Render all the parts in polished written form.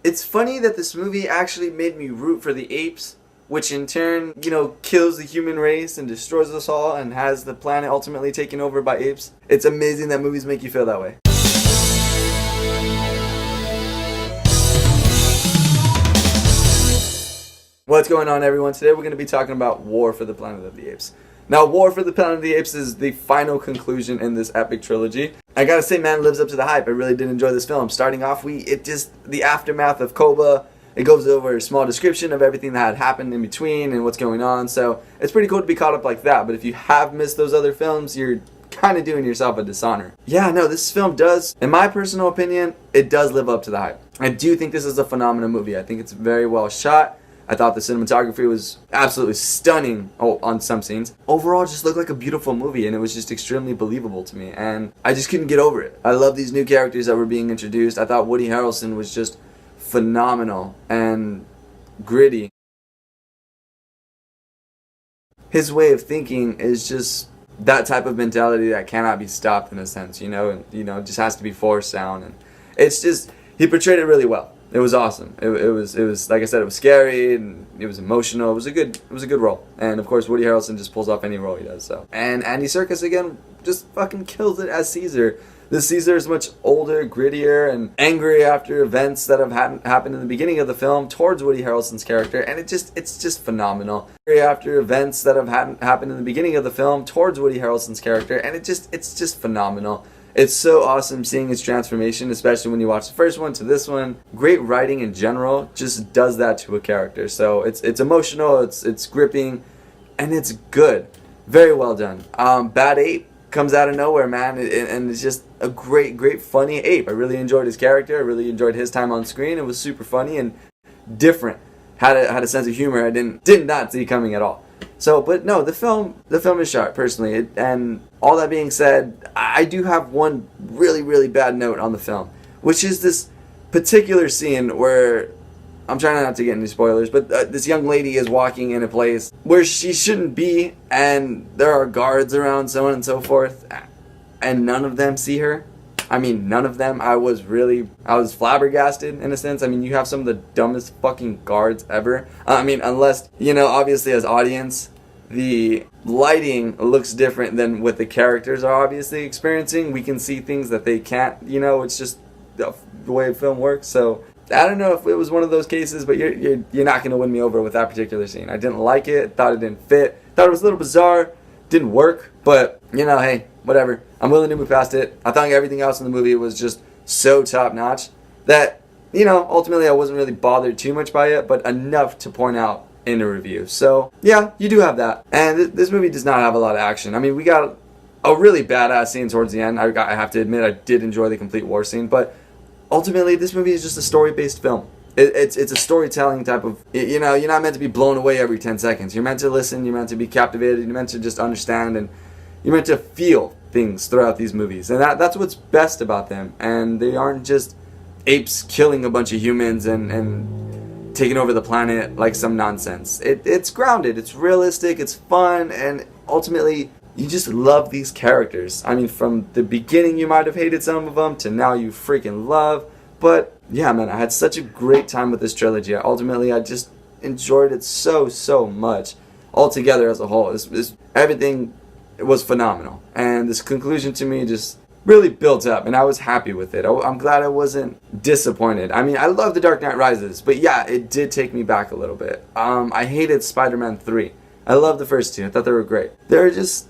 It's funny that this movie actually made me root for the apes, which in turn, kills the human race and destroys us all and has the planet ultimately taken over by apes. It's amazing that movies make you feel that way. What's going on, everyone? Today we're going to be talking about War for the Planet of the Apes. Now, War for the Planet of the Apes is the final conclusion in this epic trilogy. I gotta say, man, it lives up to the hype. I really did enjoy this film. Starting off, the aftermath of Koba, it goes over a small description of everything that had happened in between and what's going on. So it's pretty cool to be caught up like that. But if you have missed those other films, you're kind of doing yourself a dishonor. Yeah, no, this film does, in my personal opinion, it does live up to the hype. I do think this is a phenomenal movie. I think it's very well shot. I thought the cinematography was absolutely stunning on some scenes. Overall, it just looked like a beautiful movie, and it was just extremely believable to me, and I just couldn't get over it. I love these new characters that were being introduced. I thought Woody Harrelson was just phenomenal and gritty. His way of thinking is just that type of mentality that cannot be stopped in a sense, it just has to be forced down, and it's just, he portrayed it really well. It was awesome. It was like I said, it was scary and it was emotional. It was a good role. And of course, Woody Harrelson just pulls off any role he does. So, and Andy Serkis again just fucking kills it as Caesar. This Caesar is much older, grittier, and angry after events that have happened in the beginning of the film towards Woody Harrelson's character, and it's just phenomenal. After events that have happened in the beginning of the film towards Woody Harrelson's character, and it's just phenomenal. It's so awesome seeing his transformation, especially when you watch the first one to this one. Great writing in general just does that to a character. So it's emotional, it's gripping, and it's good. Very well done. Bad Ape comes out of nowhere, man, and it's just a great funny ape. I really enjoyed his character. I really enjoyed his time on screen. It was super funny and different. Had a sense of humor I did not see coming at all. So, but no, the film is sharp, personally. And all that being said, I do have one really bad note on the film, which is this particular scene where, I'm trying not to get any spoilers, but this young lady is walking in a place where she shouldn't be, and there are guards around, so on and so forth, and none of them see her. I mean, none of them. I was flabbergasted in a sense. I mean, you have some of the dumbest fucking guards ever. I mean, unless, obviously as audience, the lighting looks different than what the characters are obviously experiencing. We can see things that they can't, it's just the way film works. So, I don't know if it was one of those cases, but you're not going to win me over with that particular scene. I didn't like it, thought it didn't fit, thought it was a little bizarre, didn't work, but, hey, whatever. I'm willing to move past it. I thought everything else in the movie was just so top-notch that, ultimately I wasn't really bothered too much by it, but enough to point out in a review. So, yeah, you do have that. And this movie does not have a lot of action. I mean, we got a really badass scene towards the end. I have to admit, I did enjoy the complete war scene, but ultimately, this movie is just a story-based film. It's a storytelling type of, you're not meant to be blown away every 10 seconds. You're meant to listen, you're meant to be captivated, you're meant to just understand, and you're meant to feel things throughout these movies. And that's what's best about them. And they aren't just apes killing a bunch of humans and taking over the planet like some nonsense. It's grounded, it's realistic, it's fun, and ultimately, you just love these characters. I mean, from the beginning you might have hated some of them to now you freaking love. But yeah, man, I had such a great time with this trilogy. Ultimately, I just enjoyed it so much. Altogether as a whole, everything was phenomenal. And this conclusion to me just really built up, and I was happy with it. I'm glad I wasn't disappointed. I mean, I love The Dark Knight Rises, but yeah, it did take me back a little bit. I hated Spider-Man 3. I loved the first two. I thought they were great. They're just,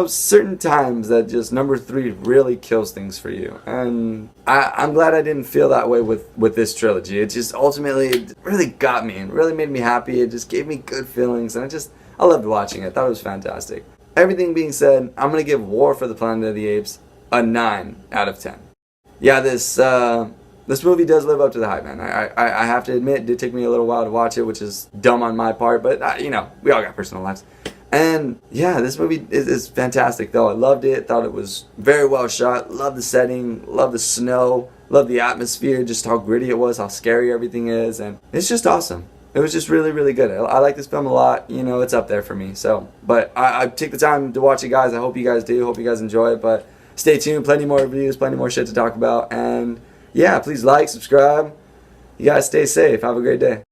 certain times that just number 3 really kills things for you. And I'm glad I didn't feel that way with this trilogy. It just ultimately it really got me and really made me happy. It just gave me good feelings, and I loved watching it. I thought it was fantastic. Everything being said, I'm going to give War for the Planet of the Apes a 9 out of 10. Yeah, this movie does live up to the hype, man. I have to admit, it did take me a little while to watch it, which is dumb on my part, but, we all got personal lives. And yeah, this movie is fantastic, though. I loved it. Thought it was very well shot. Loved the setting. Loved the snow. Loved the atmosphere. Just how gritty it was. How scary everything is. And it's just awesome. It was just really good. I like this film a lot. It's up there for me. So, but I take the time to watch it, guys. I hope you guys do. Hope you guys enjoy it. But stay tuned. Plenty more reviews. Plenty more shit to talk about. And yeah, please like, subscribe. You guys stay safe. Have a great day.